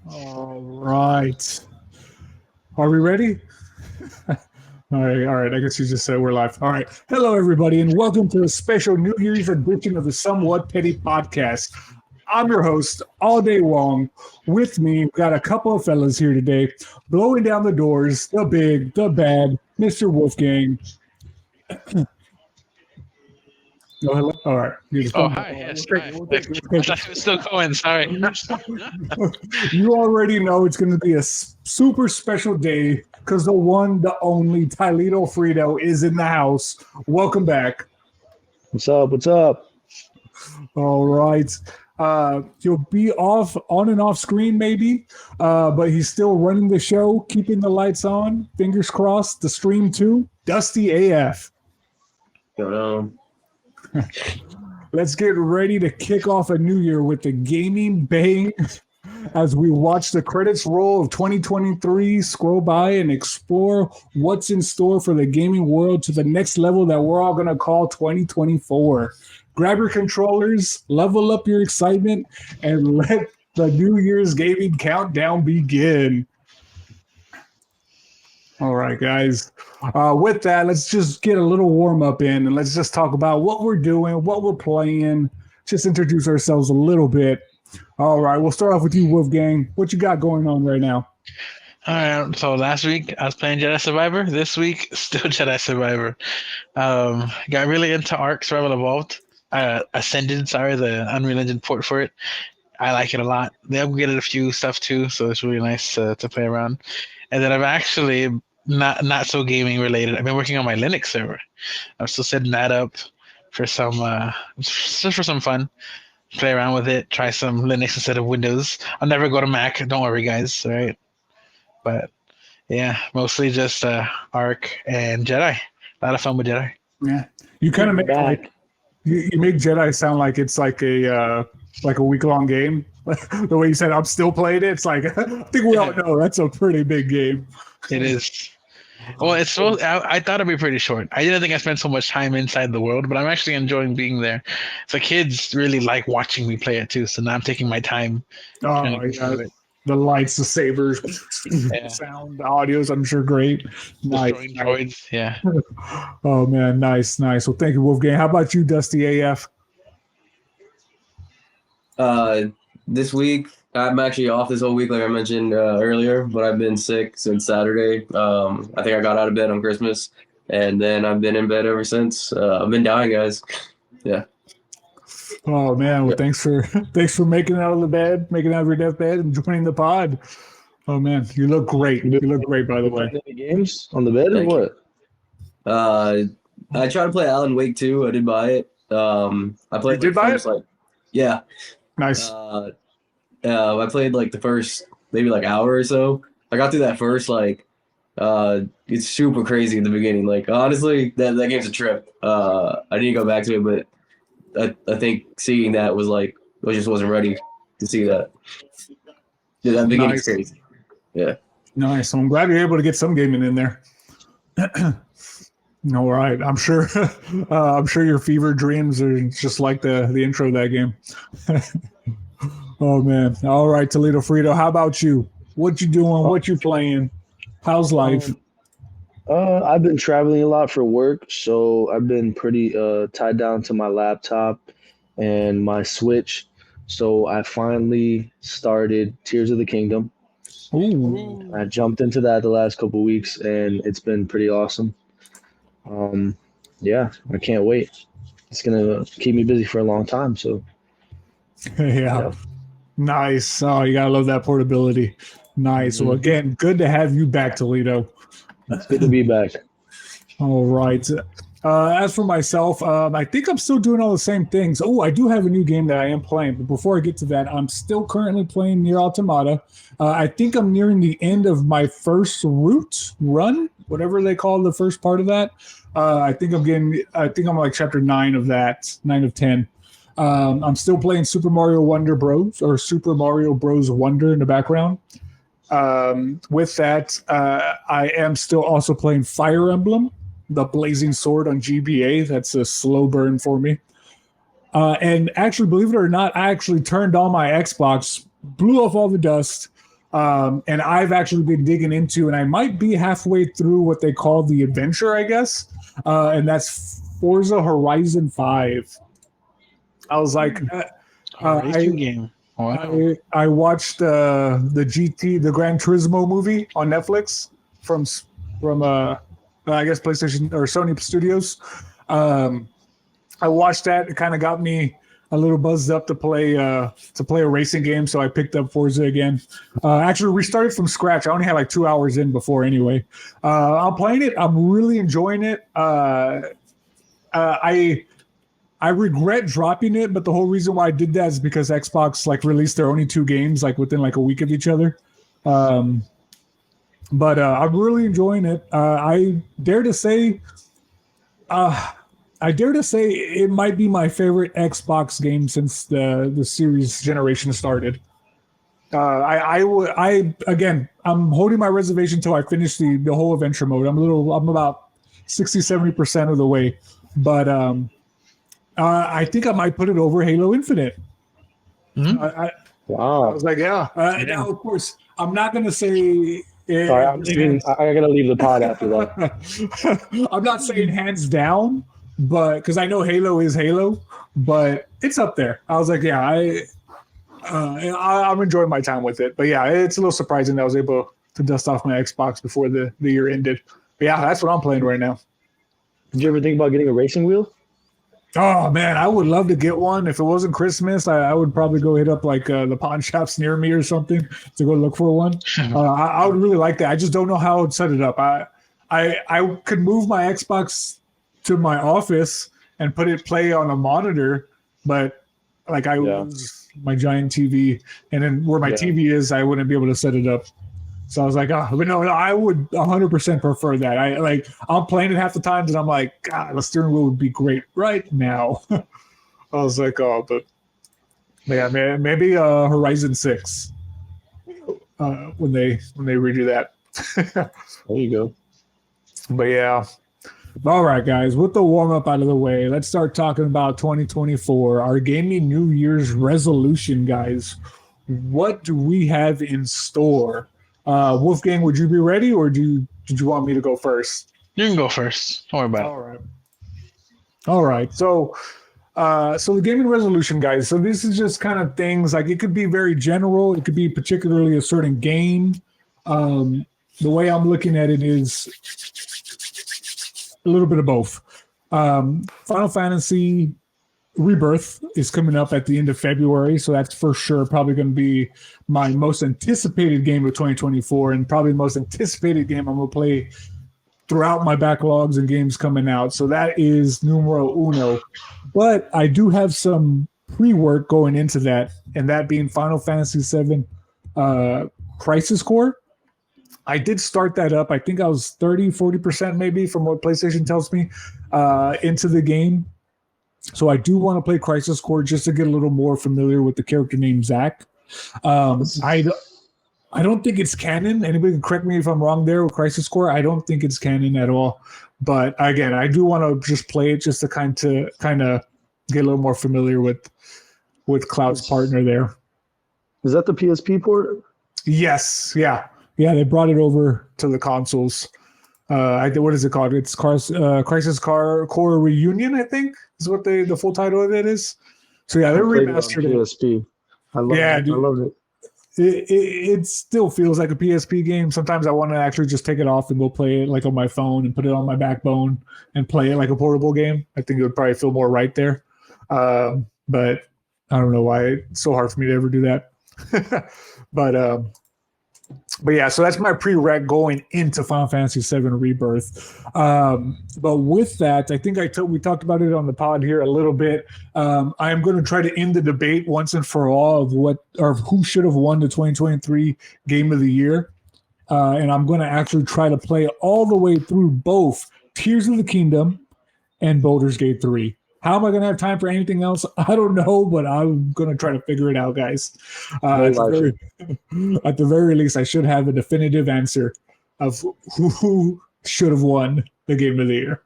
All right. Are we ready? All right. I guess you just said we're live. All right. Hello, everybody, and welcome to a special New Year's edition of the Somewhat Petty Podcast. I'm your host all day long. With me, we've got a couple of fellas here today, blowing down the doors, the big, the bad, Mr. Wolfgang. Oh, hello. All right. You just Oh, phone. hi. Yes, We'll hi. take it. We'll I take it. thought it was still going. Sorry. You already know it's going to be a super special day because the one, the only Tylito Frito is in the house. Welcome back. What's up? What's up? All right. He'll be off on and off screen, maybe, but he's still running the show, keeping the lights on. Fingers crossed. The stream too. Dusty AF. Going on? Let's get ready to kick off a new year with the gaming bang as we watch the credits roll of 2023 scroll by and explore what's in store for the gaming world to the next level that we're all going to call 2024. Grab your controllers, level up your excitement, and let the New Year's gaming countdown begin. All right, guys. With that, let's just get a little warm up in and let's just talk about what we're doing, what we're playing, just introduce ourselves a little bit. All right, we'll start off with you, Wolfgang. What you got going on right now? All right. So last week I was playing Jedi Survivor. This week, still Jedi Survivor. Got really into Ark Survival Evolved. Ascended, sorry, the Unreal Engine port for it. I like it a lot. They upgraded a few stuff too, so it's really nice to play around. And then I've actually not so gaming related. I've been working on my Linux server. I'm still setting that up for some just for some fun. Play around with it. Try some Linux instead of Windows. I'll never go to Mac. Don't worry, guys. All right. But yeah, mostly just Ark and Jedi. A lot of fun with Jedi. Yeah, you kind of make like you make Jedi sound like it's like a week long game. The way you said I'm still playing it, it's like I think we all know that's a pretty big game. It is. Well, it's so. I thought it'd be pretty short. I didn't think I spent so much time inside the world, but I'm actually enjoying being there. The kids really like watching me play it too, so now I'm taking my time. Oh trying to my get through god, it. the lights, the sabers, Yeah. sound, the audios. I'm sure great. Nice. Destroying droids. Yeah. Oh man, nice. Well, thank you, Wolfgang. How about you, Dusty AF? This week I'm actually off this whole week, like I mentioned earlier, but I've been sick since Saturday. I think I got out of bed on Christmas, and then I've been in bed ever since. I've been dying, guys. Yeah. Oh man, well thanks for making it out of the bed, making it out of your deathbed, and joining the pod. Oh man, you look great. You look great, by the way. Any games on the bed or Thank what? I tried to play Alan Wake 2. I did buy it. I played. You did buy first, it? Yeah. Nice. I played like the first maybe like hour or so. I got through that first it's super crazy in the beginning. Like honestly, that game's a trip. I didn't go back to it, but I think seeing that was like I just wasn't ready to see that. Yeah, that beginning's Nice. crazy. Yeah. Nice. I'm glad you're able to get some gaming in there. All right. I'm sure. I'm sure your fever dreams are just like the intro of that game. Oh man. All right, Toledo Frito. How about you? What you doing? What you playing? How's life? I've been traveling a lot for work, so I've been pretty tied down to my laptop and my Switch. So I finally started Tears of the Kingdom. Ooh. I jumped into that the last couple of weeks, and it's been pretty awesome. Yeah, I can't wait. It's gonna keep me busy for a long time. So Yeah. Nice. Oh, you gotta love that portability. Nice. Well, again, good to have you back, Toledo. it's good to be back. All right. As for myself, I think I'm still doing all the same things. Oh, I do have a new game that I am playing, but before I get to that, I'm still currently playing Nier Automata. I think I'm nearing the end of my first route run, whatever they call the first part of that. I think I'm like chapter 9 of that, 9 of 10. I'm still playing Super Mario Wonder Bros. Or Super Mario Bros. Wonder in the background. With that, I am still also playing Fire Emblem, the Blazing Sword on GBA. That's a slow burn for me. And actually, believe it or not, I actually turned on my Xbox, blew off all the dust, And I've actually been digging into, and I might be halfway through what they call the adventure, I guess, and that's Forza Horizon 5. I was like, Racing game. Wow. I watched the Gran Turismo movie on Netflix from I guess PlayStation or Sony Studios. I watched that. It kind of got me a little buzzed up to play a racing game, so I picked up Forza again. Actually restarted from scratch. I only had like 2 hours in before anyway. I'm playing it. I'm really enjoying it. I regret dropping it, but the whole reason why I did that is because Xbox like released their only 2 games like within like a week of each other. But I'm really enjoying it. I dare to say it might be my favorite Xbox game since the series generation started. I'm holding my reservation until I finish the whole adventure mode. I'm about 60-70% of the way, but I think I might put it over Halo Infinite. Mm-hmm. Wow. I was like, yeah. Now, of course, I'm not going to say. Sorry, I gotta leave the pod after that. I'm not saying hands down, but because I know Halo is Halo, but it's up there. I was like, yeah, I'm enjoying my time with it. But yeah, it's a little surprising that I was able to dust off my Xbox before the year ended. But yeah, that's what I'm playing right now. Did you ever think about getting a racing wheel? Oh man, I would love to get one. If it wasn't Christmas, I would probably go hit up like the pawn shops near me or something to go look for one. I would really like that. I just don't know how I'd set it up. I could move my Xbox to my office and put it play on a monitor, but like was my giant TV, and then where my TV is, I wouldn't be able to set it up. So I was like, but no, I would 100% prefer that. I'm playing it half the time, and I'm like, God, the steering wheel would be great right now. I was like, but yeah, maybe Horizon 6 when they redo that. There you go. But yeah. All right, guys, with the warm-up out of the way, let's start talking about 2024, our gaming New Year's resolution, guys. What do we have in store? Wolfgang, would you be ready, or did you want me to go first? You can go first. Don't worry about it. All right. So the gaming resolution, guys. So this is just kind of things like it could be very general. It could be particularly a certain game. The way I'm looking at it is a little bit of both. Final Fantasy Rebirth is coming up at the end of February, so that's for sure probably going to be my most anticipated game of 2024, and probably the most anticipated game I'm going to play throughout my backlogs and games coming out. So that is numero uno. But I do have some pre-work going into that, and that being Final Fantasy VII Crisis Core. I did start that up. I think I was 30-40% maybe from what PlayStation tells me into the game. So I do want to play Crisis Core just to get a little more familiar with the character named Zack. I don't think it's canon. Anybody can correct me if I'm wrong there with Crisis Core. I don't think it's canon at all. But again, I do want to just play it just to kind of get a little more familiar with Cloud's partner there. Is that the PSP port? Yes. Yeah. They brought it over to the consoles. What is it called? It's Crisis Core Reunion, I think, is what the full title of it is. So yeah, they're remastered it. PSP. I loved it. It still feels like a PSP game. Sometimes I want to actually just take it off and go play it like on my phone and put it on my backbone and play it like a portable game. I think it would probably feel more right there. But I don't know why it's so hard for me to ever do that. But yeah, so that's my prereq going into Final Fantasy VII Rebirth. But with that, I think we talked about it on the pod here a little bit. I am going to try to end the debate once and for all of who should have won the 2023 Game of the Year. And I'm going to actually try to play all the way through both Tears of the Kingdom and Baldur's Gate 3. How am I going to have time for anything else? I don't know, but I'm going to try to figure it out, guys. At the very least, I should have a definitive answer of who should have won the Game of the Year.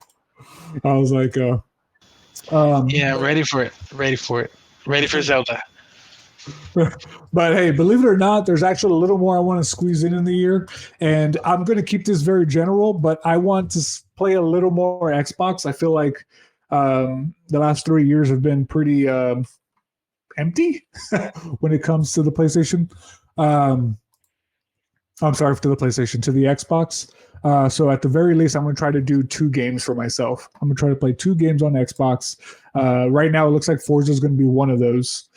I was like, ready for it. Ready for Zelda. But hey, believe it or not, there's actually a little more I want to squeeze in the year, and I'm going to keep this very general. But I want to play a little more Xbox. I feel like the last 3 years have been pretty empty when it comes to the PlayStation. Um, I'm sorry, to the PlayStation, to the Xbox. So at the very least, I'm going to try to do 2 games for myself. I'm going to try to play 2 games on Xbox. Right now, it looks like Forza is going to be one of those.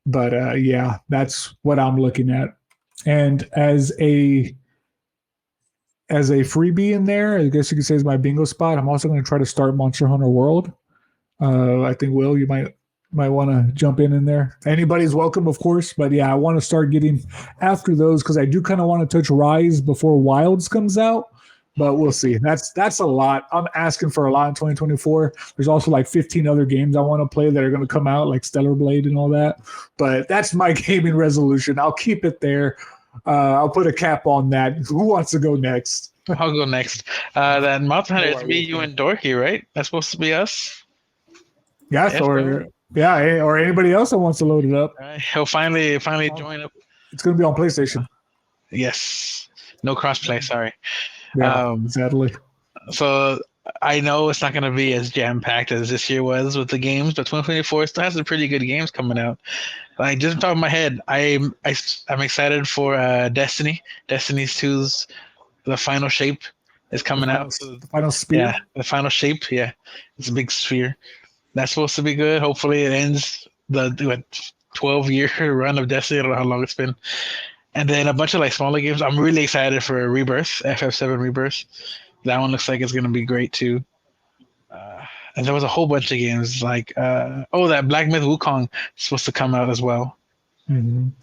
But yeah, that's what I'm looking at. And as a freebie in there, I guess you could say is my bingo spot. I'm also going to try to start Monster Hunter World. I think Will, you might want to jump in there. Anybody's welcome, of course. But yeah, I want to start getting after those because I do kind of want to touch Rise before Wilds comes out. But we'll see. That's a lot. I'm asking for a lot in 2024. There's also like 15 other games I want to play that are going to come out, like Stellar Blade and all that. But that's my gaming resolution. I'll keep it there. I'll put a cap on that. Who wants to go next? I'll go next. Then Monster Hunter, it's me, you, and Dorky, right? That's supposed to be us. Yes, or anybody else that wants to load it up. He'll finally join up. It's going to be on PlayStation. Yes. No crossplay, sorry. Yeah, sadly. So I know it's not going to be as jam-packed as this year was with the games, but 2024 still has some pretty good games coming out. Like, just on top of my head, I'm excited for Destiny. Destiny's 2's The Final Shape is coming out. The Final Spear? Yeah, The Final Shape, yeah. It's a big sphere. That's supposed to be good. Hopefully it ends the 12-year run of Destiny. I don't know how long it's been. And then a bunch of like smaller games. I'm really excited for Rebirth, FF7 Rebirth. That one looks like it's going to be great too. And there was a whole bunch of games like, that Black Myth Wukong is supposed to come out as well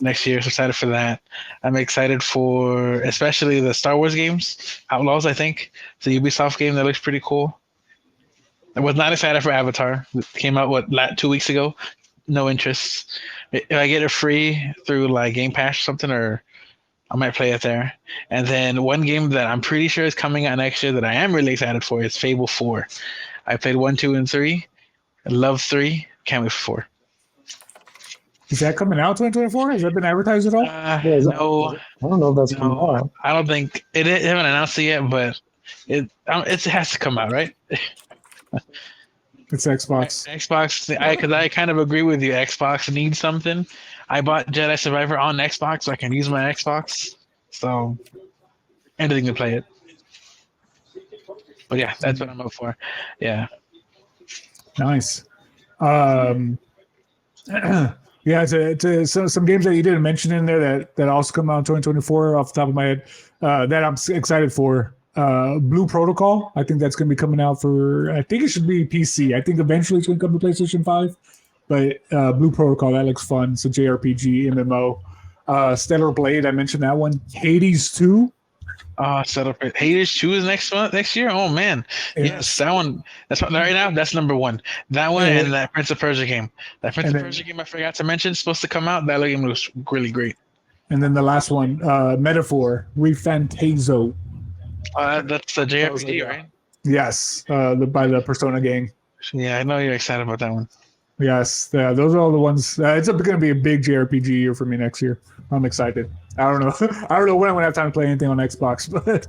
next year. So excited for that. I'm excited for especially the Star Wars games, Outlaws, I think. It's a Ubisoft game that looks pretty cool. I was not excited for Avatar. It came out, 2 weeks ago? No interest. If I get it free through like Game Pass or something, or I might play it there. And then one game that I'm pretty sure is coming out next year that I am really excited for is Fable 4. I played 1, 2, and 3. I love 3. Can't wait for 4. Is that coming out 2024? Has that been advertised at all? No. I don't know if that's coming out. I don't think it. They haven't announced it yet, but it has to come out, right? It's Xbox. Because I kind of agree with you. Xbox needs something. I bought Jedi Survivor on Xbox, so I can use my Xbox. So anything to play it. But yeah, that's what I'm up for. Yeah. Nice. Yeah, so some games that you didn't mention in there that also come out in 2024 off the top of my head that I'm excited for. Blue Protocol. I think that's going to be coming out for, I think it should be PC. I think eventually it's going to come to PlayStation 5. But Blue Protocol, that looks fun. It's a JRPG, MMO. Stellar Blade, I mentioned that one. Hades 2. Hades 2 is next year? Oh, man. Yes, that one. That's right now. That's number one. That one and that Prince of Persia game. That Prince of Persia game I forgot to mention is supposed to come out. That game looks really great. And then the last one, Metaphor, Refantazo. That's the JRPG, right? Yes, by the Persona gang. Yeah, I know you're excited about that one. Yes, those are all the ones. It's going to be a big JRPG year for me next year. I'm excited. I don't know. I don't know when I'm going to have time to play anything on Xbox, but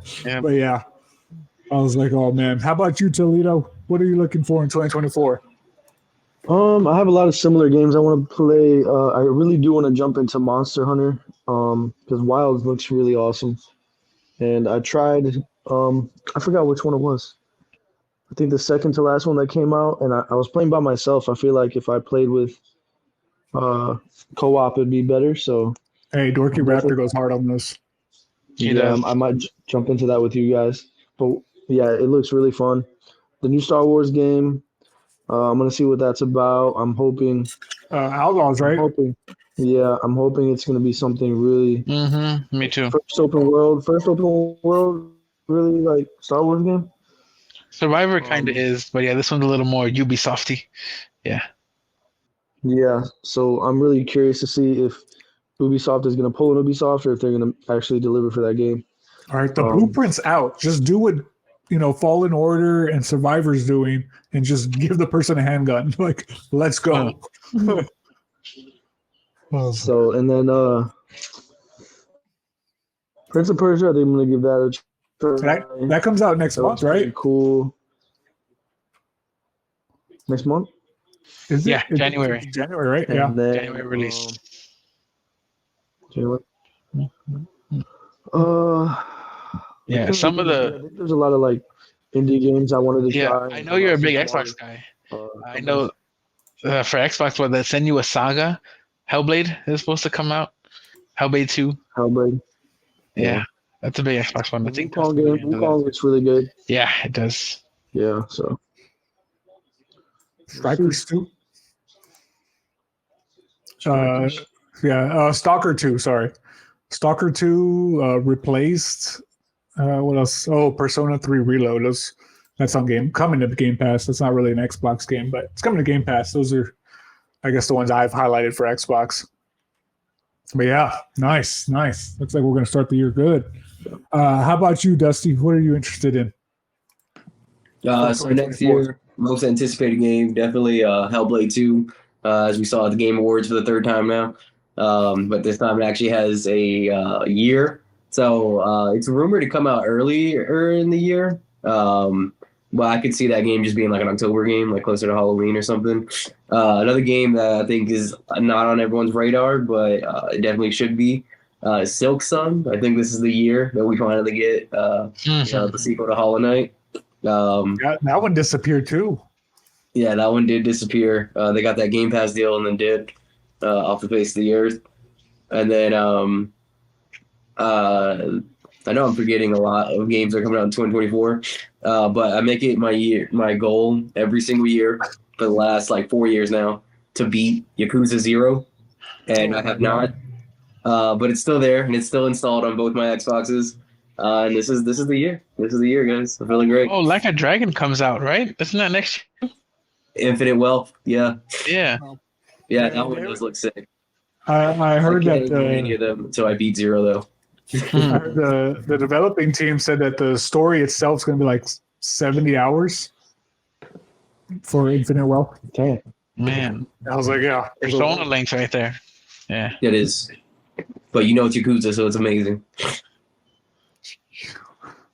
yeah. I was like, oh man. How about you, Toledo? What are you looking for in 2024? I have a lot of similar games I want to play. I really do want to jump into Monster Hunter because Wilds looks really awesome. And I tried, I forgot which one it was. I think the second to last one that came out, and I was playing by myself. I feel like if I played with co-op, it'd be better. So, hey, Dorky Raptor goes hard on this. Yeah, I might jump into that with you guys. But yeah, it looks really fun. The new Star Wars game, I'm gonna see what that's about. I'm hoping Outlaws, right? I'm hoping it's gonna be something really. Me too. First open world, really like Star Wars game. Survivor kind of is, but yeah, this one's a little more Ubisofty. Yeah. Yeah, so I'm really curious to see if Ubisoft is going to pull an Ubisoft or if they're going to actually deliver for that game. All right, the blueprint's out. Just do what Fallen Order and Survivor's doing, and just give the person a handgun. Like, let's go. So and then Prince of Persia, I think I'm gonna give that a try. That comes out next That month, was pretty right? cool. Next month? Is Yeah, it? January. January, right? And Yeah. then January release. January. Uh, Yeah, some of the I think there's a lot of like indie games I wanted to try. I know you're a big Some Xbox smaller, guy. I companies. know for Xbox, what they send you a Saga, Hellblade is supposed to come out. Hellblade 2. Hellblade. Yeah, that's a big Xbox one. I The think Wukong game. Wukong looks really good. Yeah, it does. Yeah, so Strikers 2. Stalker 2, sorry. Stalker 2 replaced what else? Oh, Persona 3 Reload. That's on coming to Game Pass. That's not really an Xbox game, but it's coming to Game Pass. Those are, I guess, the ones I've highlighted for Xbox. But yeah, nice. Looks like we're going to start the year good. How about you, Dusty? What are you interested in? So next year, most anticipated game, definitely Hellblade 2, as we saw at the Game Awards for the third time now. But this time it actually has a year. So it's rumored to come out earlier in the year. But I could see that game just being like an October game, like closer to Halloween or something. Another game that I think is not on everyone's radar, but it definitely should be. Silk Sun. I think this is the year that we finally get the sequel to Hollow Knight. That one disappeared too. Yeah, that one did disappear. They got that Game Pass deal and then did off the face of the earth. And then I know I'm forgetting a lot of games that are coming out in 2024, but I make it my goal every single year for the last like 4 years now to beat Yakuza 0, and I have not. But it's still there and it's still installed on both my Xboxes. And this is the year. This is the year, guys. I'm feeling great. Oh, Like a Dragon comes out, right? Isn't that next year? Infinite Wealth, yeah, Yeah. that one does look sick. I heard I can't that do any of them until I beat 0, though. I heard the developing team said that the story itself is going to be like 70 hours for Infinite Wealth. okay. Man, I was like, yeah. Persona links right there. Yeah. It is. But you know it's Yakuza, so it's amazing. I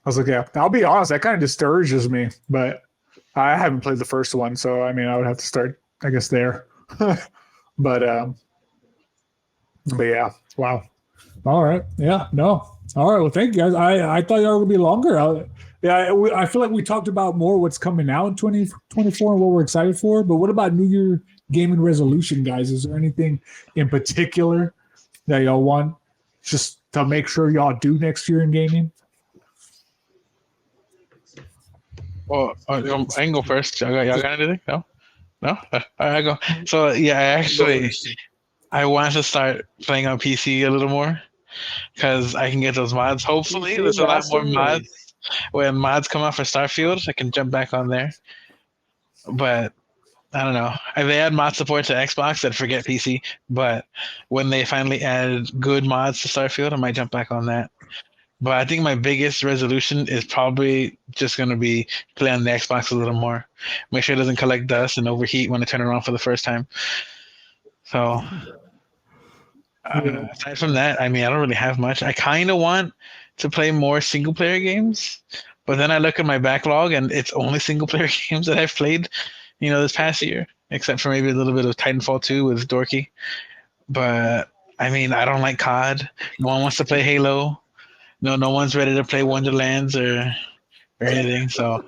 was like, yeah. I'll be honest, that kind of discourages me, but I haven't played the first one, so I mean, I would have to start, I guess, there. but yeah, wow. All right, yeah, no, all right. Well, thank you guys. I thought y'all would be longer. I feel like we talked about more what's coming out in 2024 and what we're excited for. But what about New Year gaming resolution, guys? Is there anything in particular that y'all want just to make sure y'all do next year in gaming? Well, I can go first. Y'all got anything? No. I go. So yeah, I want to start playing on PC a little more because I can get those mods. Hopefully, there's a lot more mods. When mods come out for Starfield, I can jump back on there. But I don't know. If they add mod support to Xbox, I'd forget PC. But when they finally add good mods to Starfield, I might jump back on that. But I think my biggest resolution is probably just going to be play on the Xbox a little more. Make sure it doesn't collect dust and overheat when I turn it on for the first time. So aside from that, I mean, I don't really have much. I kind of want to play more single player games, but then I look at my backlog and it's only single player games that I've played, this past year, except for maybe a little bit of Titanfall 2 with Dorky. But I mean, I don't like COD. No one wants to play Halo. No one's ready to play Wonderlands or anything. So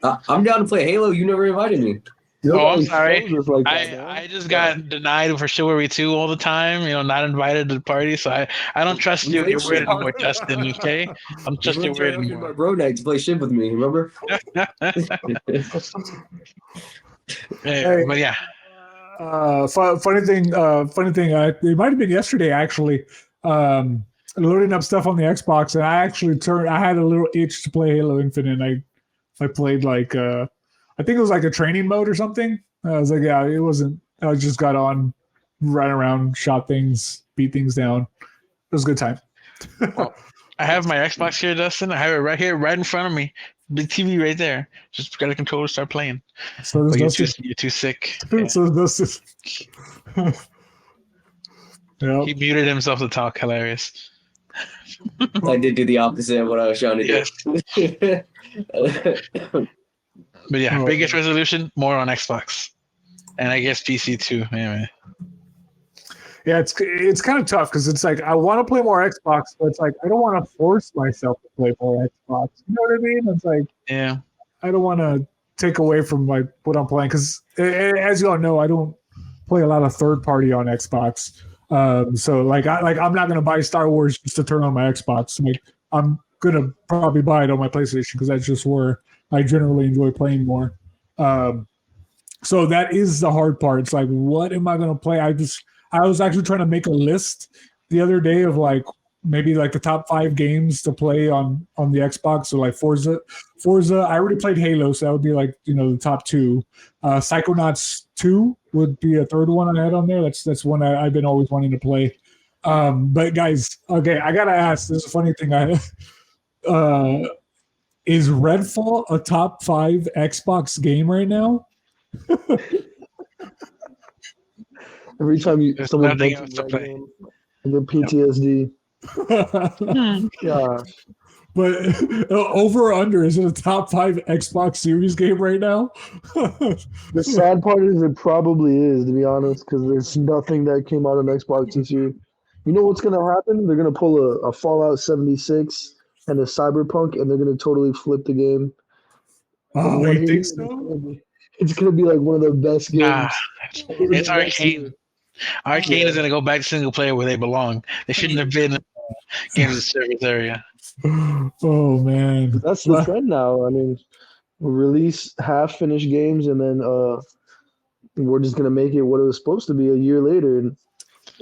I'm down to play Halo. You never invited me. I'm sorry. I just got denied for Chivalry 2 all the time. Not invited to the party. So I don't trust you. You're weird anymore, Justin. Okay, I'm just your weird anymore. My bro night to play shit with me. Remember? But yeah. Funny thing. It might have been yesterday actually. Loading up stuff on the Xbox, and I had a little itch to play Halo Infinite. I played like I think it was like a training mode or something. I was like, yeah, it wasn't. I just got on, ran around, shot things, beat things down. It was a good time. Well, I have my Xbox here, Dustin. I have it right here, right in front of me. Big TV right there. Just got a controller, start playing. So you're too sick. Yeah. So Dustin. Yep. He muted himself to talk. Hilarious. I did do the opposite of what I was trying to Yes. do. But yeah, Oh, biggest resolution, more on Xbox. And I guess PC too. Anyway. Yeah, it's kind of tough because it's like I want to play more Xbox, but it's like I don't want to force myself to play more Xbox. You know what I mean? It's like Yeah. I don't want to take away from like what I'm playing because, as you all know, I don't play a lot of third party on Xbox. So I'm not gonna buy Star Wars just to turn on my Xbox. Like I'm gonna probably buy it on my PlayStation because that's just where I generally enjoy playing more. So that is the hard part. It's like, what am I gonna play? I was actually trying to make a list the other day of like maybe like the top 5 games to play on the Xbox. So like Forza. I already played Halo, so that would be like the top 2. Psychonauts 2 would be a third one I had on there. That's one I've been always wanting to play. But guys, okay, I gotta ask. This is a funny thing. Is Redfall a top 5 Xbox game right now? Every time There's someone nothing mentions else to that play. game, I get PTSD. Yeah, But over or under, is it a top 5 Xbox Series game right now? the sad part is it probably is, to be honest, because there's nothing that came out on Xbox this year. You know what's gonna happen? They're gonna pull a Fallout 76 and a Cyberpunk, and they're gonna totally flip the game. Oh, Everyone you think hates it. so? It's gonna be like one of the best Nah, games. it's Arcane. Arcane is going to go back to single player where they belong. They shouldn't have been games of service area. Oh man, That's the trend now. I mean, release half finished games and then we're just gonna make it what it was supposed to be a year later and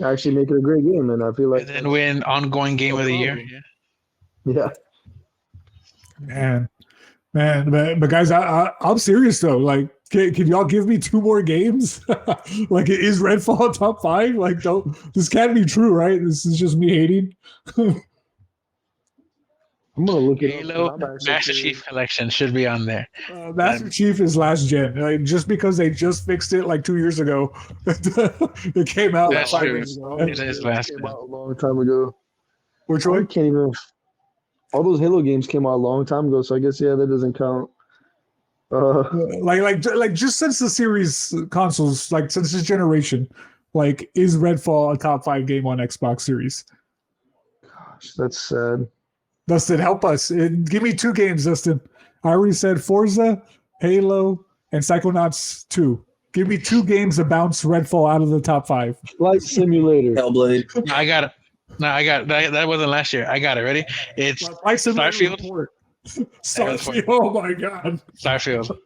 actually make it a great game. And I feel like And then win ongoing game of the year. Yeah. yeah, but guys, I'm serious though. Like, can y'all give me 2 more games? Like, is Redfall top 5? Like, this can't be true, right? This is just me hating. I'm gonna look it Halo up. 'Cause I'm actually Master curious. Chief Collection should be on there. Master Chief is last gen. Like, just because they just fixed it like 2 years ago, it came out like That's 5 true. years ago. It is last Came gen. out a long time ago. Which I one? can't even. All those Halo games came out a long time ago, so I guess that doesn't count. Like just since the series consoles, like since this generation, like is Redfall a top 5 game on Xbox Series? Gosh, that's sad. Dustin, help us. Give me 2 games, Dustin. I already said Forza, Halo, and Psychonauts 2. Give me 2 games to bounce Redfall out of the top 5. Flight Simulator. Hellblade. I got it. No, I got it. That wasn't last year. I got it. Ready? It's Flight Simulator Starfield. report. Starfield. Oh my god. Starfield.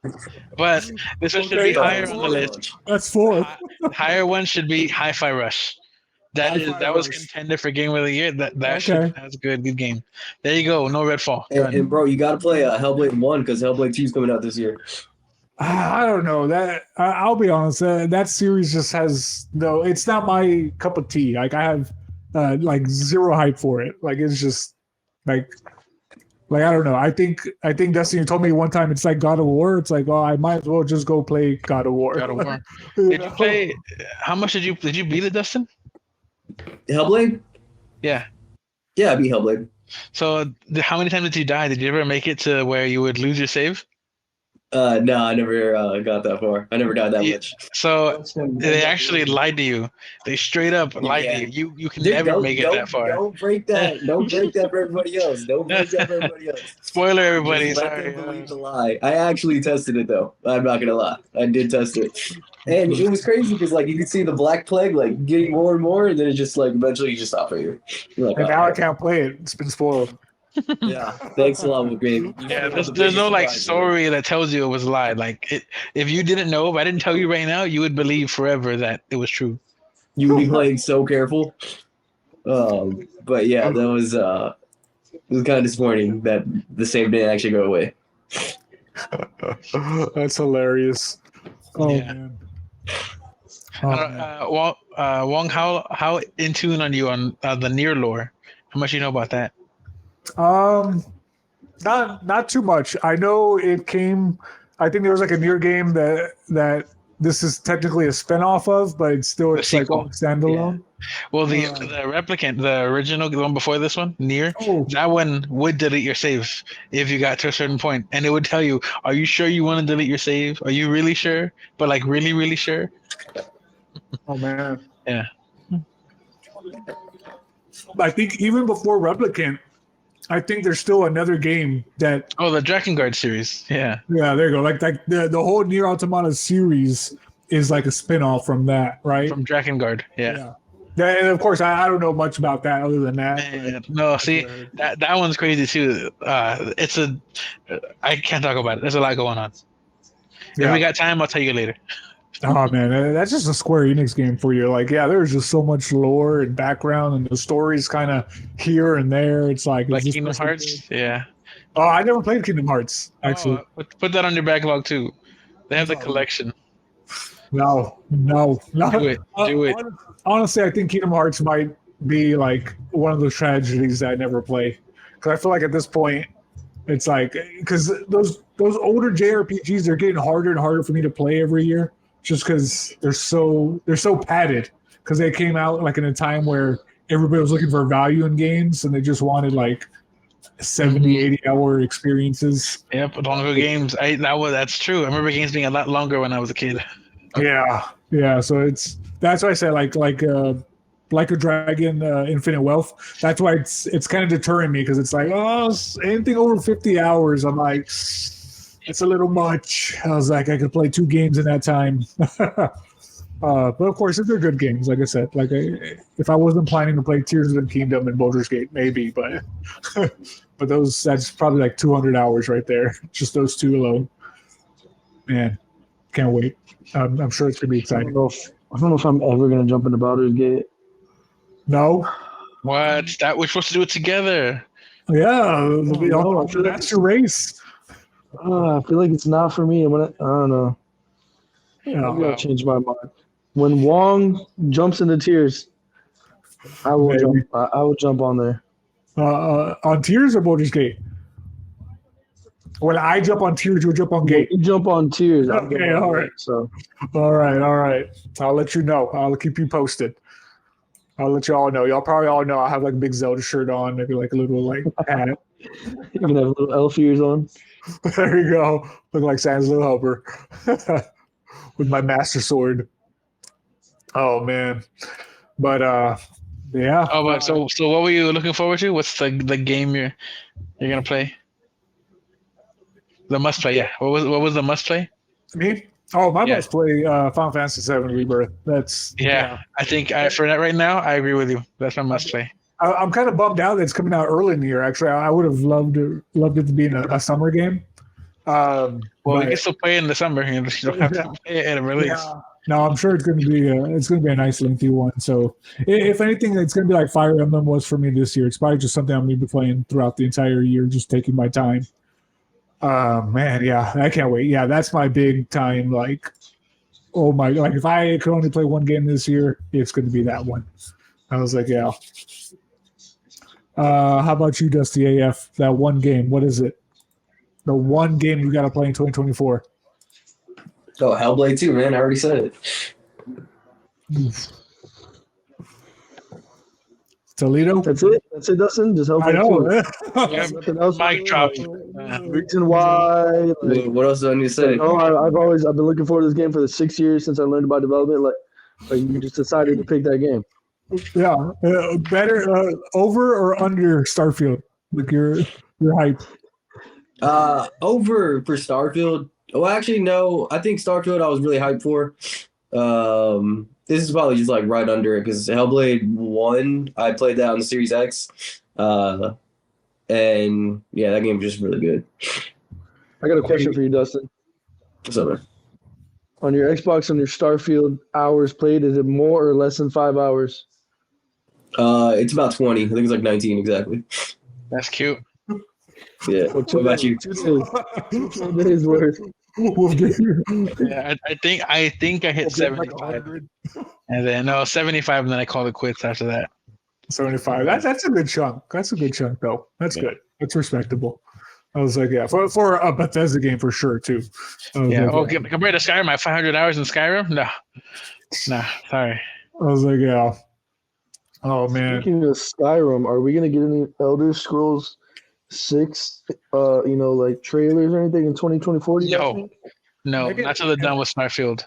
But this one should be higher on the list. That's 4. Higher one should be Hi-Fi Rush. Hi-Fi That was Rush. contender for game of the year. That's a good game. There you go. No Redfall. And bro, you gotta play Hellblade 1 because Hellblade 2 is coming out this year. I don't know that. I'll be honest. That series just has no. It's not my cup of tea. Like I have like zero hype for it. Like it's just like I don't know. I think Dustin, you told me one time it's like God of War. It's like, oh, I might as well just go play God of War. God of War. Did you play? How much did you beat it, Dustin? Hellblade? Yeah. Yeah, I beat Hellblade. So how many times did you die? Did you ever make it to where you would lose your save? No, I never got that far. I never died that much. So they actually lied to you. They straight up lied to you. You can Dude, never make it that far. Don't break that. Don't break that for everybody else. Don't break that for everybody else. Spoiler, everybody. Just let Sorry. them believe the lie. I actually tested it though. I'm not gonna lie. I did test it, and it was crazy because like you could see the Black Plague like getting more and more, and then it just like eventually you just stop right here. You're like, And oh, now I can't play it. It's been spoiled. yeah. Thanks a lot, McGrady. Yeah, there's no like story that tells you it was lied. Like if you didn't know, if I didn't tell you right now, you would believe forever that it was true. You would be playing so careful. But yeah, that was it was kind of disappointing that the save didn't actually go away. That's hilarious. Oh Yeah. man. Wong, how in tune are you on the Nier lore? How much you know about that? Not too much. I know it came. I think there was like a Nier game that this is technically a spinoff of, but it's still The it's like sequel. standalone. Well, the replicant, the original, the one before this one, Near, Oh, that one would delete your save if you got to a certain point, and it would tell you, "Are you sure you want to delete your save? Are you really sure? But like really, really sure?" oh man. Yeah. I think even before Replicant, I think there's still another game that Oh, the Drakengard series. Yeah. yeah, there you go. Like the whole Nier Automata series is like a spin-off from that, right? From Drakengard. Yeah. Yeah. And of course I don't know much about that other than that. Man, no, see that one's crazy too. It's a I can't talk about it. There's a lot going on. If we got time, I'll tell you later. Oh man, that's just a Square Enix game for you. Like, yeah, there's just so much lore and background, and the story's kind of here and there. It's like Kingdom Hearts. Yeah. Oh, I never played Kingdom Hearts actually. Put that on your backlog too. They have the collection. No. Do it. Honestly, I think Kingdom Hearts might be like one of those tragedies that I never play, because I feel like at this point, it's like because those older JRPGs they're getting harder and harder for me to play every year, just because they're so padded. Because they came out like in a time where everybody was looking for value in games, and they just wanted like 70, 80 hour experiences. Yep, longer games. That's true. I remember games being a lot longer when I was a kid. Yeah. So that's why I say like a Dragon, Infinite Wealth. That's why it's kind of deterring me, because it's like, oh, anything over 50 hours, I'm like, it's a little much. I was like, I could play 2 games in that time. But of course, if they're good games, like I said, like if I wasn't planning to play Tears of the Kingdom and Baldur's Gate, maybe, but but that's probably like 200 hours right there. Just those 2 alone. Man, can't wait. I'm sure it's gonna be I exciting. don't know if I'm ever gonna jump into Baldur's Gate. No. What? That we're supposed to do it together. Yeah, that's your race. I feel like it's not for me. I don't know. Maybe I'll change my mind. When Wong jumps into Tears, I will jump. I will jump on there. On Tears or Baldur's Gate? When I jump on Tears, you'll jump on Gate. You jump on Tears. Okay, all right. So, all right. I'll let you know. I'll keep you posted. I'll let you all know. Y'all probably all know I have like a big Zelda shirt on, maybe like a little like hat. You can have little elf ears on. There you go. Look like Santa's little helper with my master sword. Oh man, but yeah. Oh, but so what were you looking forward to? What's the game you're gonna play? The must play, yeah. What was the must play? Me? Oh, my must play Final Fantasy VII Rebirth. That's I think for that right now, I agree with you. That's my must play. I'm kind of bummed out that it's coming out early in the year. Actually, I would have loved it to be in a summer game. Well, you can still play it in the summer. You don't have to play it at a release. Yeah. No, I'm sure it's going to be a nice lengthy one. So, if anything, it's going to be like Fire Emblem was for me this year. It's probably just something I'm going to be playing throughout the entire year, just taking my time. Man, yeah, I can't wait. Yeah, that's my big time. Like, oh my, like if I could only play one game this year, it's going to be that one. I was like, yeah. How about you, Dusty AF? That one game, what is it? The one game you got to play in 2024. Oh, Hellblade 2, man. I already said it. Toledo? That's it, Dustin? Just Hellblade 2. I know. Mic drop. Reason why. Like, What else do I need to say? I've been looking forward to this game for the 6 years since I learned about development. Like you just decided to pick that game. Yeah. Better over or under Starfield? Like your hype. Over for Starfield. Well, actually, no. I think Starfield I was really hyped for. This is probably just like right under it because Hellblade 1, I played that on the Series X. And yeah, that game was just really good. I got a question for you, Dustin. What's up, man? On your Xbox, on your Starfield hours played, is it more or less than 5 hours? It's about 20. I think it's like 19 exactly. That's cute. Yeah. So What about you? 2 days worth. Yeah, I think I hit 75, and then 75, and then I called it quits after that. 75. That's a good chunk. That's a good chunk, though. That's good. That's respectable. I was like, yeah, for a Bethesda game for sure too. Yeah. Like, Compared to Skyrim, my 500 hours in Skyrim, no, sorry. I was like, yeah. Oh man. Speaking of Skyrim, are we gonna get any Elder Scrolls 6 like trailers or anything in 2024, do you guys No, think? no, Maybe not till they're done with Starfield.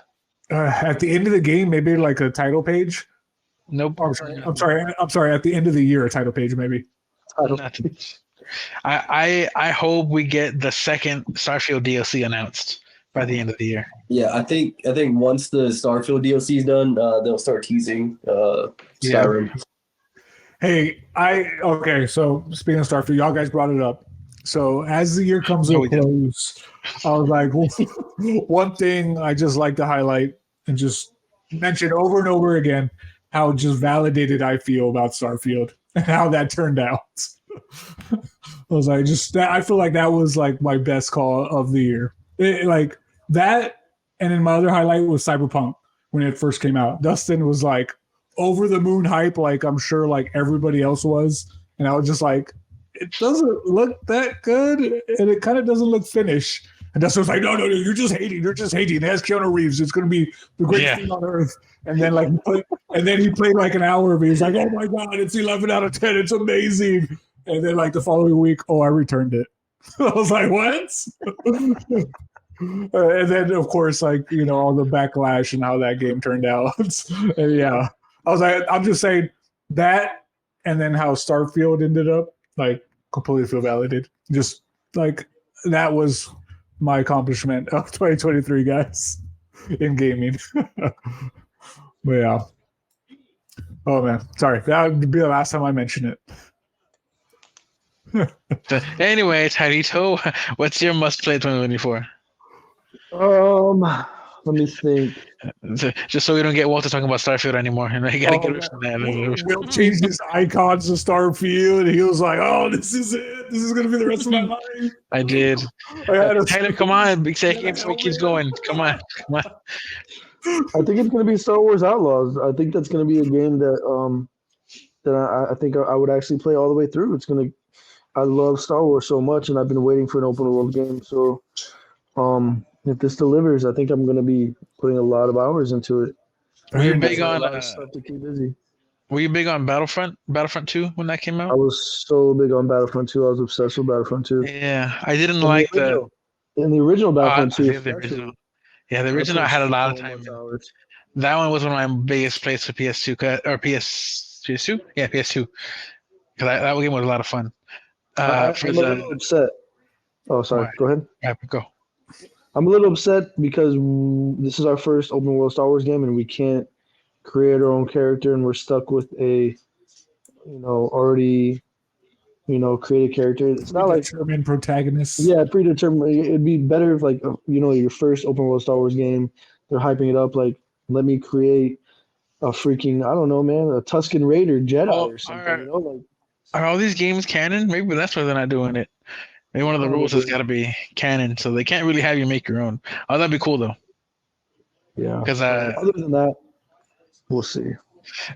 at the end of the game, maybe like a title page. Nope. Oh, I'm sorry. At the end of the year, a title page, maybe. Nothing. I hope we get the second Starfield DLC announced by the end of the year. Yeah, I think once the Starfield DLC is done, they'll start teasing Skyrim. Hey, okay. So speaking of Starfield, y'all guys brought it up. So as the year comes to a close, I was like, one thing I just like to highlight and just mention over and over again how just validated I feel about Starfield and how that turned out. I was like, I feel like that was like my best call of the year. Like that, and then my other highlight was Cyberpunk when it first came out. Dustin was like over the moon hype, like I'm sure like everybody else was, and I was just like, it doesn't look that good, and it kind of doesn't look finished. And Dustin was like, no, you're just hating. It has Keanu Reeves. It's going to be the greatest thing on earth. And then he played like an hour of it. He's like, oh my God, it's 11 out of 10. It's amazing. And then like the following week, I returned it. I was like, what? And then of course, like, all the backlash and how that game turned out. And yeah, I was like, I'm just saying that, and then how Starfield ended up, like, completely feel validated. Just like that was my accomplishment of 2023, guys, in gaming. But yeah. Oh man, sorry. That would be the last time I mention it. So, anyways, Harito, what's your must play 2024? Let me think. Just so we don't get Walter talking about Starfield anymore. And I gotta get rid of that. Will changed his icons to Starfield, and he was like, "Oh, this is it. This is gonna be the rest of my life." I did. Taylor, come on! Big Say Game so it keeps going. Come on. I think it's gonna be Star Wars Outlaws. I think that's gonna be a game that I think I would actually play all the way through. I love Star Wars so much, and I've been waiting for an open world game. So, if this delivers, I think I'm going to be putting a lot of hours into it. Were you big on stuff to keep busy? Were you big on Battlefront 2 when that came out? I was so big on Battlefront 2. I was obsessed with Battlefront 2. Yeah, I didn't like the original Battlefront 2. The original. Yeah, the original I had a lot of time. That one was one of my biggest plays for PS2 or PS2. Yeah, PS2. Because that game was a lot of fun. I'm a little upset. Oh, sorry. Go ahead. Yeah, go. I'm a little upset because this is our first open world Star Wars game, and we can't create our own character, and we're stuck with a, already, created character. It's not like predetermined protagonist. Yeah, predetermined. It'd be better if, like, your first open world Star Wars game, they're hyping it up. Like, let me create a freaking, I don't know, man, a Tusken Raider Jedi or something. Are all these games canon? Maybe that's why they're not doing it. Maybe one of the rules has got to be canon, so they can't really have you make your own. Oh, that'd be cool though. Yeah. Because other than that, we'll see.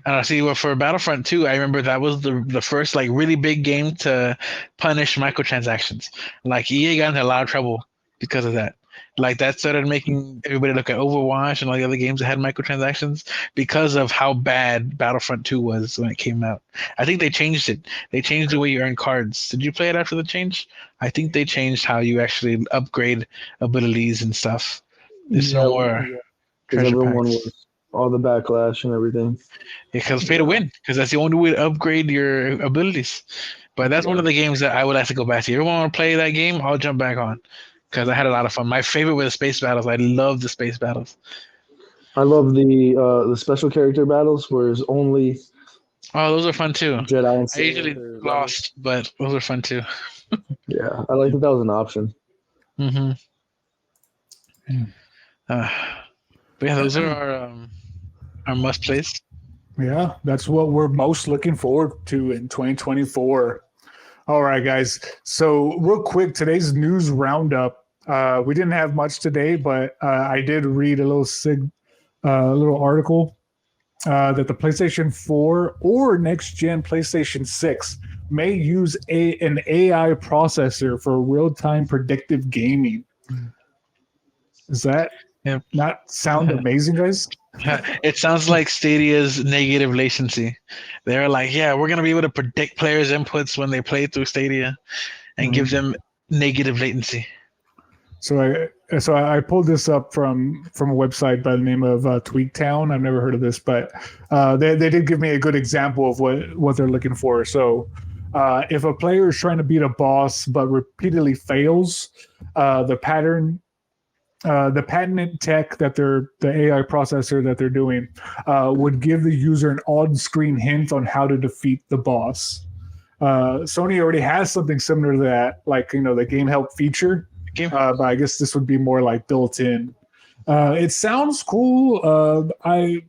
And I see. Well, for Battlefront 2, I remember that was the first like really big game to punish microtransactions. Like EA got into a lot of trouble because of that. Like that started making everybody look at Overwatch and all the other games that had microtransactions because of how bad Battlefront 2 was when it came out. I think they changed it. They changed the way you earn cards. Did you play it after the change? I think they changed how you actually upgrade abilities and stuff. There's no more treasure everyone packs. Was all the backlash and everything. Because pay to win, because that's the only way to upgrade your abilities. But that's one of the games that I would like to go back to. If everyone want to play that game, I'll jump back on. Because I had a lot of fun. My favorite were the space battles. I love the space battles. I love the special character battles where it's only. Oh, those are fun too. Jedi and I usually lost, but those are fun too. Yeah, I like that was an option. Mm-hmm. But yeah, those are our must plays. Yeah, that's what we're most looking forward to in 2024. All right, guys. So real quick, today's news roundup. We didn't have much today, but I did read a little article that the PlayStation 4 or next gen PlayStation 6 may use an AI processor for real-time predictive gaming. Does that Yep. not sound amazing, guys? It sounds like Stadia's negative latency. They're like, yeah, we're gonna be able to predict players' inputs when they play through Stadia, and give them negative latency. So I pulled this up from a website by the name of Tweaktown. I've never heard of this, but they did give me a good example of what they're looking for. So if a player is trying to beat a boss but repeatedly fails, the patented tech that the AI processor that they're doing would give the user an on-screen hint on how to defeat the boss. Sony already has something similar to that, like the game help feature. But I guess this would be more like built in. It sounds cool. I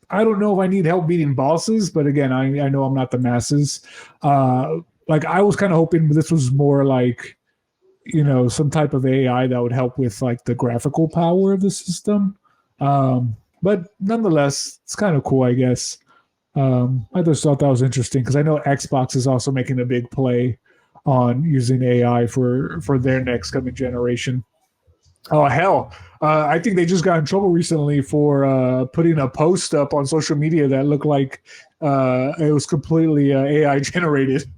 don't know if I need help beating bosses, but again, I know I'm not the masses. Like I was kind of hoping this was more like some type of AI that would help with like the graphical power of the system. But nonetheless, it's kind of cool, I guess. I just thought that was interesting because I know Xbox is also making a big play on using AI for their next coming generation. Oh hell! I think they just got in trouble recently for putting a post up on social media that looked like it was completely AI generated.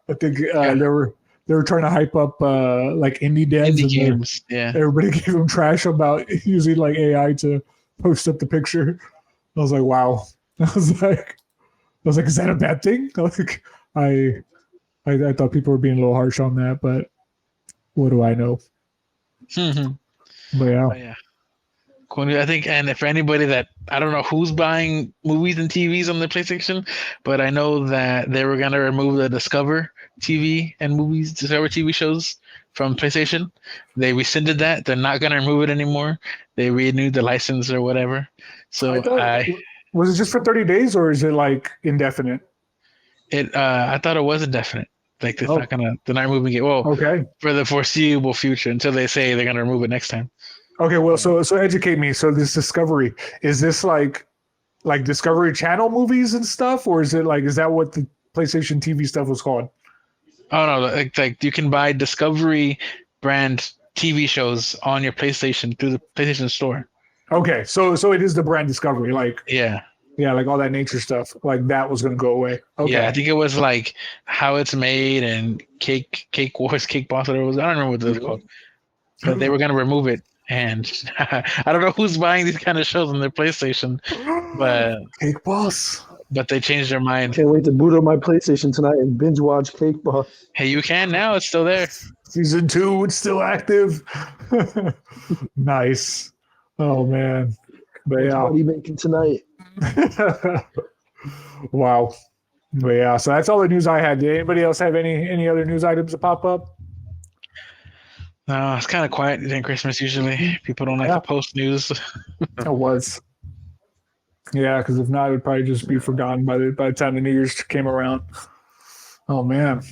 I think they were trying to hype up like indie devs. Indie games, yeah. Everybody gave them trash about using like AI to post up the picture. I was like, wow. I was like, is that a bad thing? Like, I thought people were being a little harsh on that, but what do I know? But yeah. Cool. I think, and for anybody that I don't know who's buying movies and TVs on the PlayStation, but I know that they were gonna remove the Discover TV and movies, Discover TV shows from PlayStation. They rescinded that. They're not gonna remove it anymore. They renewed the license or whatever. So was it just for 30 days or is it like indefinite? I thought it was indefinite. Like they're not moving it. Well, okay, for the foreseeable future until they say they're gonna remove it next time. Okay, well, so educate me. So this Discovery, is this like Discovery Channel movies and stuff, or is that what the PlayStation TV stuff was called? Oh no, like you can buy Discovery brand TV shows on your PlayStation through the PlayStation Store. Okay, so it is the brand Discovery, like yeah, like all that nature stuff, like that was gonna go away. Okay, yeah, I think it was like How It's Made and Cake Wars, Cake Boss, whatever it was. I don't remember what it was called, but they were gonna remove it. And I don't know who's buying these kind of shows on their PlayStation, but Cake Boss. But they changed their mind. Can't wait to boot up my PlayStation tonight and binge watch Cake Boss. Hey, you can now. It's still there. Season 2, it's still active. Nice. Oh man. But What are you making tonight? Wow. But yeah, so that's all the news I had. Did anybody else have any other news items that pop up? No, it's kind of quiet during Christmas usually. People don't like to post news. It was. Yeah, because if not, it would probably just be forgotten by the time the New Year's came around. Oh man.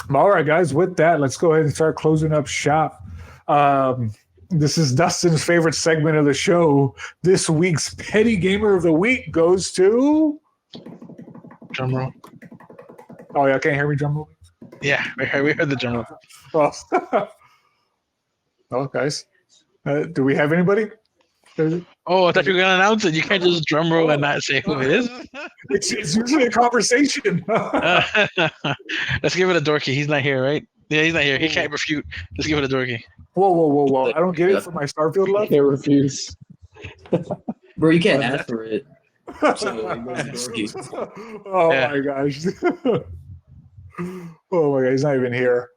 All right, guys. With that, let's go ahead and start closing up shop. This is Dustin's favorite segment of the show. This week's Petty Gamer of the Week goes to. Drum roll. Oh yeah, can't hear me drum roll. Yeah, we heard the drum roll. Oh, guys, do we have anybody? Oh, I thought you were gonna announce it. You can't just drum roll and not say who it is. It's usually a conversation. Let's give it a Dorky. He's not here, right? Yeah, he's not here. He can't refute. Let's give it a Dorky. Whoa! I don't get it for my Starfield love. Can't refuse. Bro, you can't ask for it. Oh my gosh. Oh my god, he's not even here.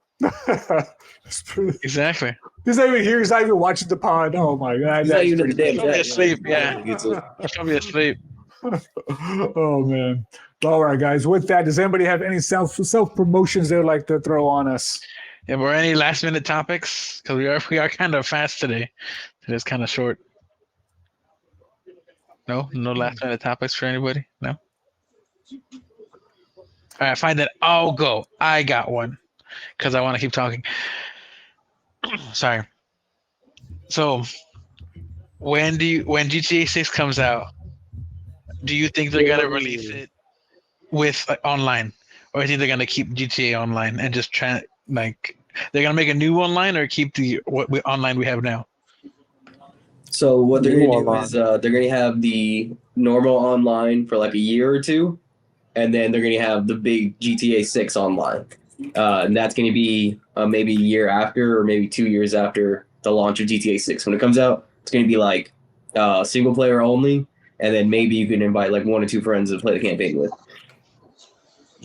Exactly. He's not even here. He's not even watching the pod. Oh my god. He's not even He's probably asleep. Yeah. He's probably asleep. Oh man. All right, guys. With that, does anybody have any self promotions they'd like to throw on us? Yeah, or any last minute topics? Because we are kind of fast today. It's kind of short. No last minute topics for anybody. No. All right, fine then. I'll go. I got one because I want to keep talking. Sorry. So, when GTA 6 comes out, do you think they're gonna release it with online, or do you think they're gonna keep GTA Online and just try like they're gonna make a new online or keep the online we have now? So what they're New gonna do online. is they're gonna have the normal online for like a year or two, and then they're gonna have the big GTA 6 online, and that's gonna be maybe a year after or maybe 2 years after the launch of GTA 6 when it comes out. It's gonna be like single player only, and then maybe you can invite like 1 or 2 friends to play the campaign with.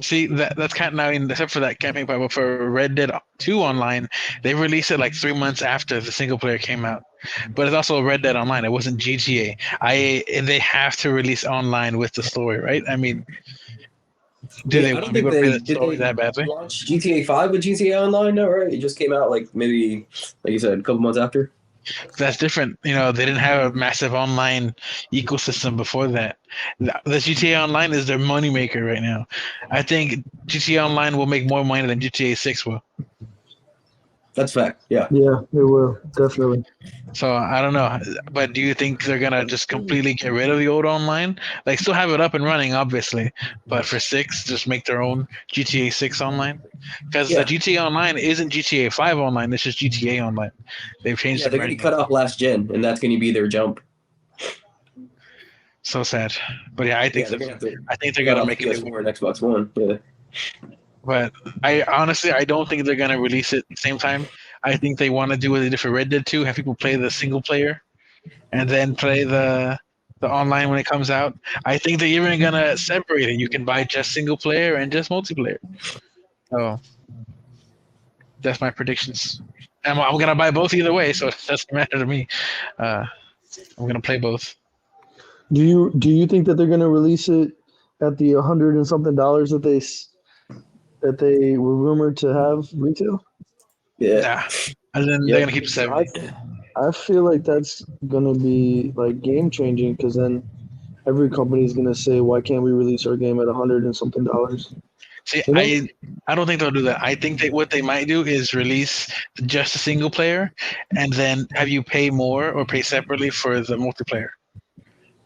See that's kind of, I mean, except for that campaign part, but for Red Dead 2 Online, they released it like 3 months after the single player came out. But it's also Red Dead Online. It wasn't GTA. And they have to release online with the story, right? I mean, do they I want don't think people to play they the story did. that They badly? launch GTA 5 with GTA Online, no, right? It just came out like maybe, like you said, a couple months after. That's different. You know, they didn't have a massive online ecosystem before that. The GTA Online is their moneymaker right now. I think GTA Online will make more money than GTA 6 will. That's fact. Yeah. Yeah, it will definitely. So I don't know, but do you think they're gonna just completely get rid of the old online? Like, still have it up and running, obviously, but for 6, just make their own GTA 6 online? Because the Yeah. GTA Online isn't GTA 5 online. It's just GTA Online. They've changed Yeah, the they're gonna branding. cut off last gen, and that's gonna be their jump. So sad, but yeah, I think Yeah, they're gonna have to I think they're cut gonna off make it. PS4 and Xbox One. Yeah. But I honestly, I don't think they're gonna release it at the same time. I think they want to do what they did for Red Dead 2, have people play the single player and then play the online when it comes out. I think they're even gonna separate it. You can buy just single player and just multiplayer. Oh, that's my predictions. I'm gonna buy both either way, so it doesn't matter to me. Uh, I'm gonna play both. Do you think that they're gonna release it at the $100 and something that they were rumored to have retail? Yeah. Nah, and then they're Yep. gonna keep I 70. I feel like that's gonna be like game changing because then every company is gonna say, why can't we release our game at $100 and something dollars? See, You know? I don't think they'll do that. I think that what they might do is release just a single player, and then have you pay more or pay separately for the multiplayer.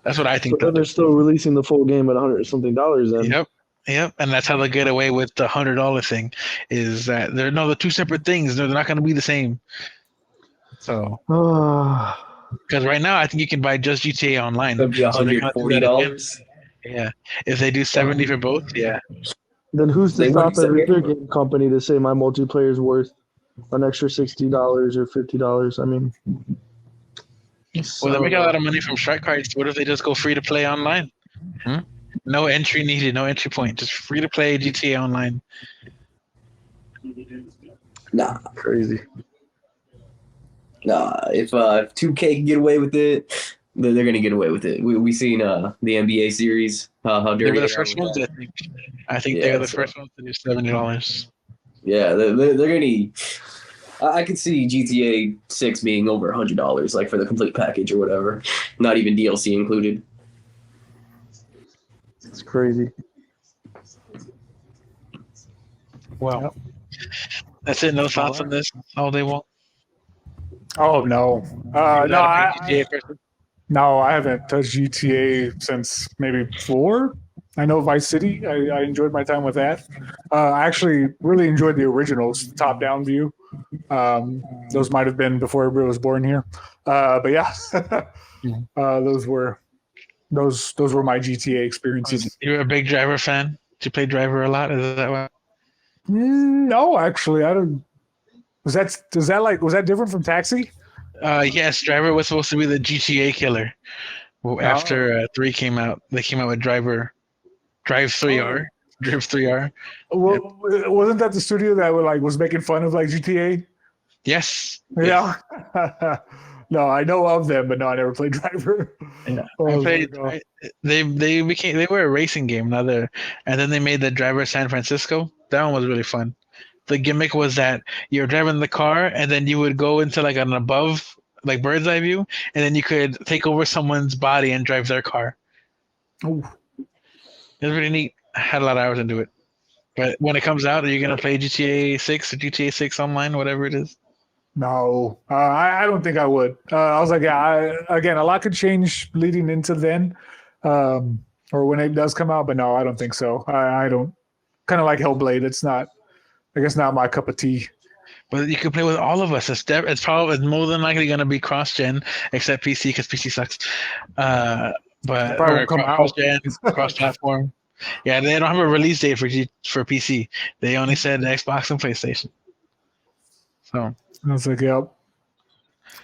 That's what I So think they'll then they're do. still releasing the full game at $100 and something dollars. Then Yep. Yep, and that's how they get away with the $100 thing. Is that they're two separate things. They're not going to be the same. So, because right now I think you can buy just GTA Online. That'd be So they're going to do that again. $140. Yeah, if they do 70 for both, yeah. then who's to They stop release every every other game company to say my multiplayer is worth an extra $60 or $50? I mean, Well, they make a lot of money from strike cards. What if they just go free to play online? No entry needed, no entry point, just free to play GTA Online. Nah, crazy. nah. If 2K can get away with it, then they're gonna get away with it. We seen the NBA series how They dirty were the they are first with ones, that. I think. I think they Yeah, were the so- first ones to do $70. Yeah, they're gonna. I could see GTA 6 being over $100, like for the complete package or whatever, not even DLC included. It's crazy. Well, that's it. No thoughts on this all day long. Oh no, You're no, not a big GTA person? no, I haven't touched GTA since maybe 4. I know Vice City. I enjoyed my time with that. I actually really enjoyed the originals, top-down view. Those might have been before everybody was born here, but yeah, those were my GTA experiences. You're a big Driver fan? Did you play Driver a lot? Is that why? No, actually, I don't. Was that different from Taxi? Yes, Driver was supposed to be the GTA killer. Well, after 3 came out, they came out with Drive 3R, Drive 3R. Well, wasn't that the studio that was making fun of GTA? Yes. Yeah. No, I know of them, but no, I never played Driver. Yeah. Oh, I played. They were a racing game, and then they made the Driver San Francisco. That one was really fun. The gimmick was that you're driving the car, and then you would go into like an above, like bird's eye view, and then you could take over someone's body and drive their car. Ooh. It was really neat. I had a lot of hours into it. But when it comes out, are you gonna play GTA 6 or GTA 6 online, whatever it is? No, I don't think I would. I was like, yeah, again, a lot could change leading into then, or when it does come out, but no, I don't think so. I don't. kind of like Hellblade. It's not, I guess, not my cup of tea. But you can play with all of us. It's probably more than likely going to be cross-gen, except PC because PC sucks. But Probably won't come out. cross-gen, cross-platform. Yeah, they don't have a release date for PC. They only said Xbox and PlayStation. So I was like, yep.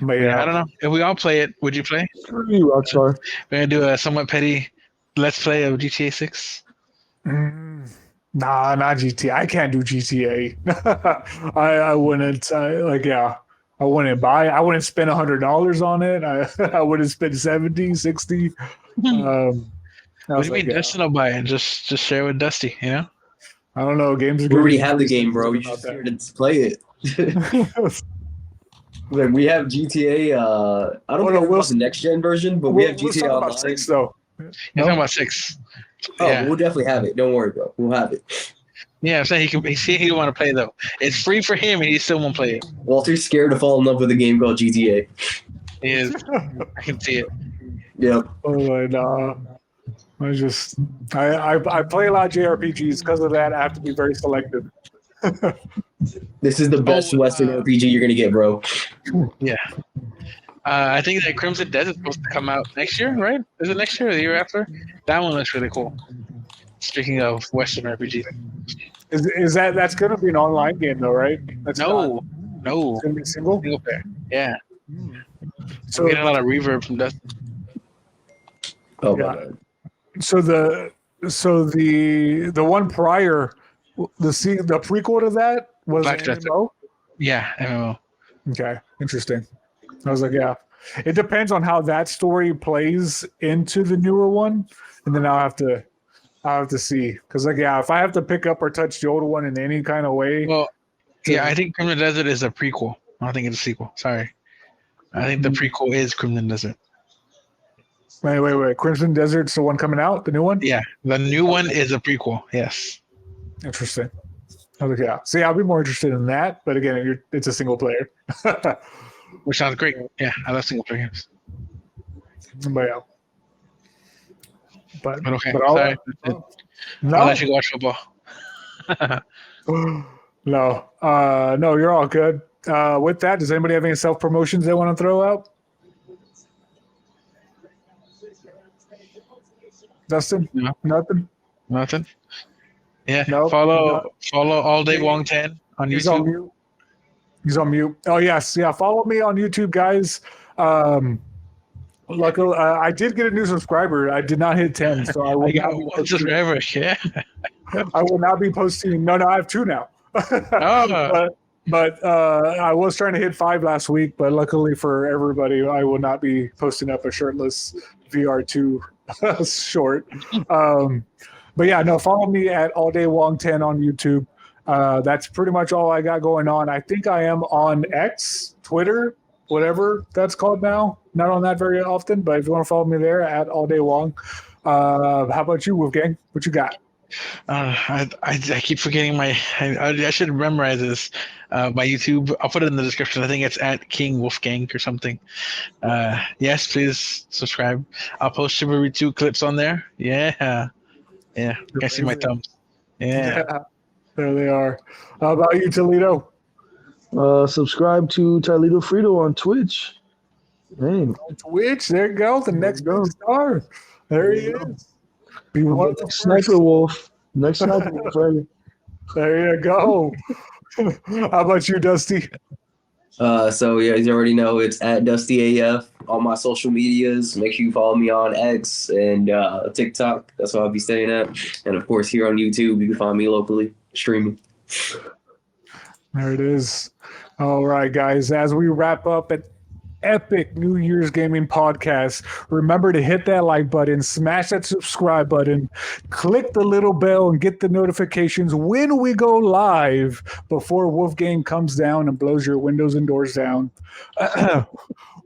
But yeah, I don't know. If we all play it, would you play? Screw you, Rockstar. We're gonna do a somewhat petty let's play of GTA 6. Nah, not GTA. I can't do GTA. I wouldn't. I wouldn't buy. I wouldn't spend $100 on it. I wouldn't spend 70, 60. What do you mean Dustin will buy it? Just share with Dusty, you know? I don't know. Games are We already have the game, bro. You just here to play it. Like we have GTA. I don't know what's the next gen version, but we have GTA Online. About 6, though. You're talking about 6. Oh, Yeah. we'll definitely have it. Don't worry, bro. We'll have it. Yeah, I'm saying he want to play though. It's free for him, and he still won't play it. Walter's scared to fall in love with a game called GTA. He is. I can see it. Yep. Oh my god. I play a lot of JRPGs because of that. I have to be very selective. This is the best Western RPG you're gonna get, bro. Yeah. I think that Crimson Desert is supposed to come out next year, right? Is it next year or the year after? That one looks really cool. Speaking of Western RPG. Is that's going to be an online game though, right? That's No. It's going to be single player. Yeah. So I'm getting a lot of reverb from Dustin. Oh yeah. my god. So the one prior, the prequel to that was Black an Desert. MMO? Yeah, MMO. Okay, interesting. I was like, yeah, it depends on how that story plays into the newer one, and then I'll have to see because if I have to pick up or touch the old one in any kind of way, Well, yeah, I think Crimson Desert is a prequel. I don't think it's a sequel. Sorry. I think the prequel is Crimson Desert. Wait. Crimson Desert's the one coming out, the new one? Yeah, the new one is a prequel. Yes. Interesting. I was like, yeah. See, I'll be more interested in that, but again, it's a single player. Which sounds great. Yeah, I love single player games. But yeah. But okay. But Sorry. No. I'll let you go watch football. No. No, you're all good. With that, does anybody have any self promotions they want to throw out? Dustin? No. Nothing? Yeah. Nope. Follow All Day Wong 10 on He's YouTube. on mute. He's on mute. Oh yes, yeah. Follow me on YouTube, guys. Luckily, I did get a new subscriber. I did not hit 10, so I will got not be one posting. subscriber. Yeah. I will not be posting. No, I have 2 now. Oh. But I was trying to hit 5 last week, but luckily for everybody, I will not be posting up a shirtless VR2 short. But yeah, no, follow me at All Day Wong 10 on YouTube. That's pretty much all I got going on. I think I am on X, Twitter, whatever that's called now. Not on that very often, but if you want to follow me there at All Day Wong. How about you, Wolfgang? What you got? I keep forgetting I should memorize this. My YouTube, I'll put it in the description. I think it's at King Wolfgang or something. Yes, please subscribe. I'll post Chivalry 2 clips on there. Yeah. You guys see my thumbs. Yeah. There they are. How about you, Toledo? Subscribe to Toledo Frito on Twitch. Hey, Twitch, there you go. The next big star. There he is. Be one of the Sniper Wolf. Next Sniper Wolf, right? There you go. How about you, Dusty? So yeah, you already know it's at DustyAF. All my social medias. Make sure you follow me on X and TikTok. That's what I'll be staying at. And of course, here on YouTube, you can find me locally streaming. There it is. All right, guys. As we wrap up an epic New Year's gaming podcast, remember to hit that like button, smash that subscribe button, click the little bell, and get the notifications when we go live before Wolfgang comes down and blows your windows and doors down.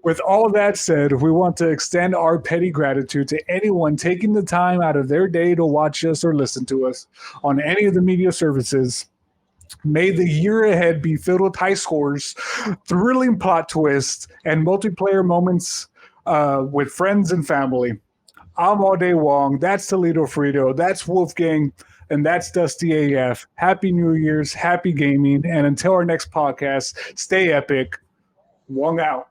With all that said, we want to extend our petty gratitude to anyone taking the time out of their day to watch us or listen to us on any of the media services. May the year ahead be filled with high scores, thrilling plot twists, and multiplayer moments with friends and family. I'm All Day Wong. That's Toledo Frito. That's Wolfgang. And that's Dusty AF. Happy New Year's, happy gaming, and until our next podcast, stay epic. Wong out.